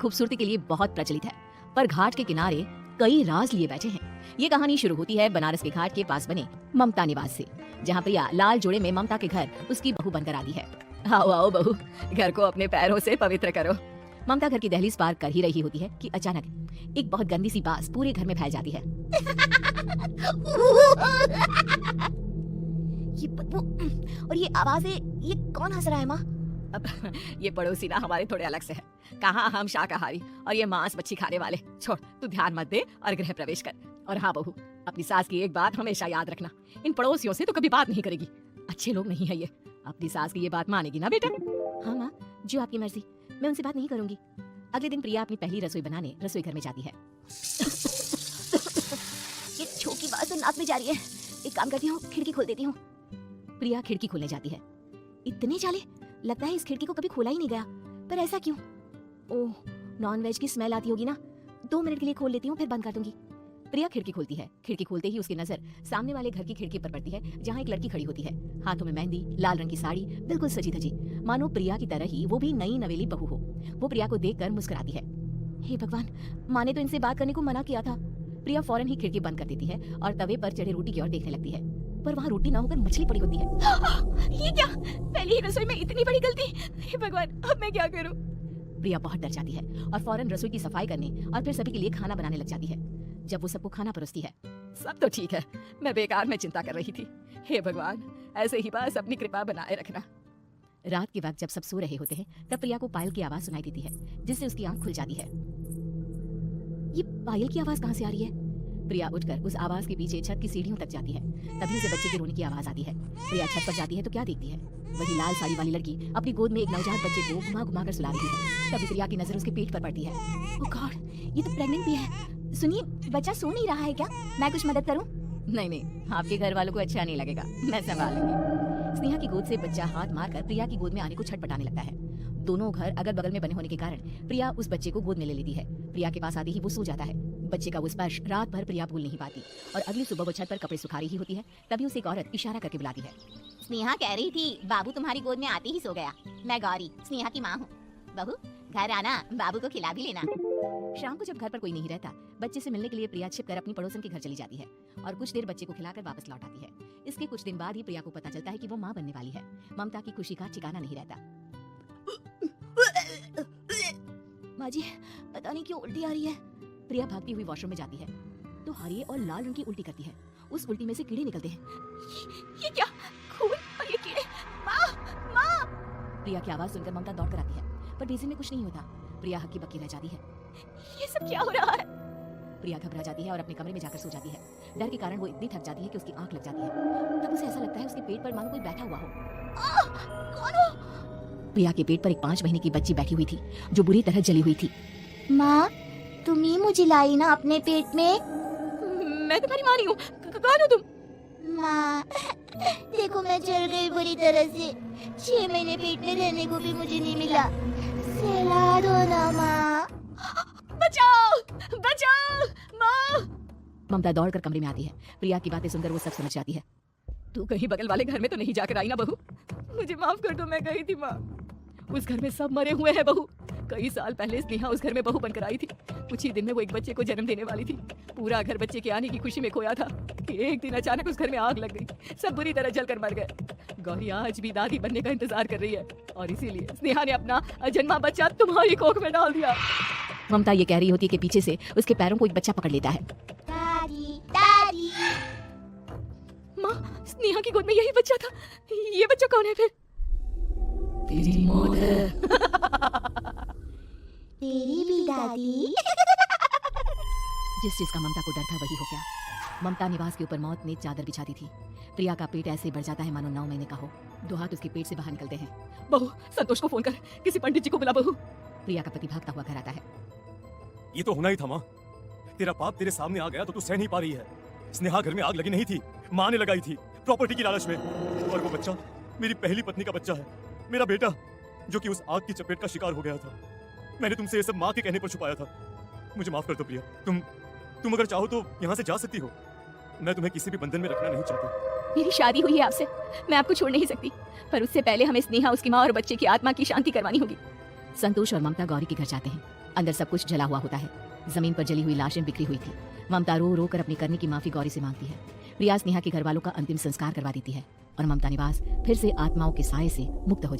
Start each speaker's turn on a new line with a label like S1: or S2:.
S1: खूबसूरती के लिए बहुत प्रचलित है, पर घाट के किनारे कई राज लिए बैठे हैं। ये कहानी शुरू होती है बनारस के घाट के पास बने ममता निवास से, जहाँ प्रिया लाल जोड़े में ममता के घर उसकी बहू बनकर आती है। आओ आओ बहू, घर को अपने पैरों से पवित्र करो। ममता घर की दहलीज पार कर ही रही होती है कि अचानक एक बहुत गंदी सी बास पूरे घर में फैल जाती है। ये बदबू और ये आवाजें, ये कौन हंस रहा है माँ? अब ये पड़ोसी ना हमारे थोड़े अलग से है। कहाँ हम शाकाहारी और ये मांस मच्छी खाने वाले। छोड़, तू ध्यान मत दे और गृह प्रवेश कर। और हाँ बहू, अपनी सास की एक बात हमेशा याद रखना, इन पड़ोसियों से तो कभी बात नहीं करेगी। अच्छे लोग नहीं है ये। अपनी सास की ये बात मानेगी ना बेटा? हाँ माँ, जो आपकी मर्जी, मैं उनसे बात नहीं करूंगी। अगले दिन प्रिया अपनी पहली रसोई बनाने रसोई घर में जाती है। ये छोटी बात तो नाक में जा रही है। एक काम करती हूँ, खिड़की खोल देती हूँ। प्रिया खिड़की खोलने जाती है। इतने जाले, लगता है इस खिड़की को कभी खोला ही नहीं गया। पर ऐसा क्यों? ओह, नॉन वेज की स्मेल आती होगी ना। 2 मिनट के लिए खोल लेती हूँ, फिर बंद कर दूंगी। प्रिया खिड़की खोलती है। खिड़की खोलते ही उसकी नजर सामने वाले घर की खिड़की पर पड़ती है, जहाँ एक लड़की खड़ी होती है। हाथों में मेहंदी, लाल रंग की साड़ी, बिल्कुल सजी धजी, मानो प्रिया की तरह ही वो भी नई नवेली बहू हो। वो प्रिया को देखकर मुस्कुराती है। हे भगवान, माँ ने तो इनसे बात करने को मना किया था। प्रिया फौरन ही खिड़की बंद कर देती है और तवे पर चढ़े रोटी की ओर देखने लगती है, पर वहाँ रोटी ना होकर मछली पड़ी होती है। ये क्या? पहली ही रसोई में इतनी बड़ी गलती। हे भगवान, अब मैं क्या करूं? प्रिया बहुत डर जाती है और फौरन रसोई की सफाई करने और फिर सभी के लिए खाना बनाने लग जाती है। जब वो सबको खाना परोसती है, सब तो ठीक है, मैं बेकार में चिंता कर रही थी। हे भगवान, ऐसे ही बस अपनी कृपा बनाए रखना। रात के वक्त जब सब सो रहे होते हैं, तब प्रिया को पायल की आवाज सुनाई देती है, जिससे उसकी आंख खुल जाती है। ये पायल की आवाज कहाँ से आ रही है? प्रिया उठकर उस आवाज के पीछे छत की सीढ़ियों तक जाती है। तभी उसे बच्चे के रोने की आवाज आती है। प्रिया छत पर जाती है तो क्या देखती है? वही लाल साड़ी वाली लड़की अपनी गोद में एक नवजात बच्चे को घुमा घुमा कर सुला रही है। तभी प्रिया की नजर उसके पेट पर पड़ती है। ओह गॉड, ये तो प्रेग्नेंट भी है। सुनिए, बच्चा सो नहीं रहा है क्या? मैं कुछ मदद करूं? नहीं नहीं, आपके घर वालों को अच्छा नहीं लगेगा, मैं संभाल लूंगी। स्नेहा की गोद से बच्चा हाथ मारकर प्रिया की गोद में आने को छटपटाने लगता है। दोनों घर अगल बगल में बने होने के कारण प्रिया उस बच्चे को गोद में ले लेती है। प्रिया के पास आते ही वो सो जाता है। बच्चे का वो स्पर्श रात भर प्रिया भूल नहीं पाती और अगली सुबह वो छत पर कपड़े सुखा रही होती है। तभी उसे एक औरत इशारा करके बुलाती है। स्नेहा कह रही थी बाबू तुम्हारी गोद में आते ही सो गया। मैं गौरी, स्नेहा की माँ हूँ। बहू, घर आना, बाबू को खिला भी लेना। शाम को जब घर पर कोई नहीं रहता, बच्चे से मिलने के लिए प्रिया छिपकर अपनी पड़ोसन के घर चली जाती है और कुछ देर बच्चे को खिलाकर वापस लौट आती है। इसके कुछ दिन बाद ही प्रिया को पता चलता है कि वो माँ बनने वाली है। ममता की खुशी का ठिकाना नहीं रहता। माँ जी, पता नहीं क्यों उल्टी आ रही है। प्रिया भागती हुई वॉशरूम में जाती है तो हरी और लाल रंग की उल्टी करती है। उस उल्टी में से कीड़े निकलते हैं। ये क्या? खून और ये कीड़े! माँ, माँ! प्रिया की आवाज सुनकर ममता दौड़ कर आती है, पर बेसिन में कुछ नहीं होता। प्रिया हक्की बक्की रह जाती है। ये सब क्या हो रहा है? प्रिया घबरा जाती है और अपने कमरे में जाकर सो जाती है। डर के कारण वो इतनी थक जाती है कि उसकी आंख लग जाती है। तब उसे ऐसा लगता है उसके पेट पर मानो कोई बैठा हुआ हो। कौन हो? प्रिया के पेट पर एक 5 महीने की बच्ची बैठी हुई थी, जो बुरी तरह जली हुई थी।
S2: माँ, तुम ही मुझे लाई ना अपने पेट में?
S1: मैं तुम्हारी माँ नहीं हूँ। कौन हो तुम?
S2: माँ, देखो मैं जल गई बुरी तरह से। 6 महीने पेट में रहने को भी मुझे नहीं मिला। सहला दो ना माँ।
S1: बचाओ, बचाओ, माँ! ममता दौड़कर कमरे में आती है। प्रिया की बातें सुनकर वो सब समझ जाती है। तू कहीं बगल वाले घर में तो नहीं जाकर आई ना बहू? मुझे माफ कर दो, मैं गई थी माँ। उस घर में सब मरे हुए हैं बहू। कई साल पहले स्नेहा उस घर में बहू बनकर आई थी। कुछ ही दिन में वो एक बच्चे को जन्म देने वाली थी। पूरा घर बच्चे के आने की खुशी में खोया था कि एक दिन अचानक उस घर में आग लग गई। सब बुरी तरह जलकर मर गए। गौरी आज भी दादी बनने का इंतजार कर रही है और इसीलिए स्नेहा ने अपना अजन्मा बच्चा तुम्हारी कोख में डाल दिया। ममता ये कह रही होती है कि पीछे से उसके पैरों को एक बच्चा पकड़ लेता है।
S2: दादी, दादी।
S1: माँ, स्नेहा की गोद में यही बच्चा था। ये बच्चा कौन है फिर? तेरी मौत है।
S2: तेरी भी दादी।
S1: जिस चीज का ममता को डर था वही हो गया। ममता निवास के ऊपर मौत ने चादर बिछा दी थी। प्रिया का पेट ऐसे बढ़ जाता है मानो 9 महीने का हो। 2 हाथ उसके पेट से बाहर निकलते हैं। बहू, संतोष को फोन कर, किसी पंडित जी को बुला बहू। प्रिया का पति भागता हुआ घर आता है।
S3: ये तो होना ही था माँ। तेरा पाप तेरे सामने आ गया तो तू सह नहीं पा रही है। स्नेहा घर में आग लगी नहीं थी, माँ ने लगाई थी, प्रॉपर्टी की लालच में। और वो बच्चा मेरी पहली पत्नी का बच्चा है, मेरा बेटा, जो कि उस आग की चपेट का शिकार हो गया था। मैंने तुमसे ये सब माँ के कहने पर छुपाया था। मुझे माफ कर दो प्रिया। तुम अगर चाहो तो यहाँ से जा सकती हो। मैं तुम्हें किसी भी बंधन में रखना नहीं चाहता।
S1: मेरी शादी हुई है आपसे, मैं आपको छोड़ नहीं सकती, पर उससे पहले हमें स्नेहा, उसकी माँ और बच्चे की आत्मा की शांति करवानी होगी। संतोष और ममता गौरी के घर जाते हैं। अंदर सब कुछ जला हुआ होता है। जमीन पर जली हुई लाशें बिखरी हुई थी। ममता रो रो कर अपने करने की माफी गौरी से मांगती है। प्रिया स्नेहा के घर वालों का अंतिम संस्कार करवा देती है और ममता निवास फिर से आत्माओं के साए से मुक्त हो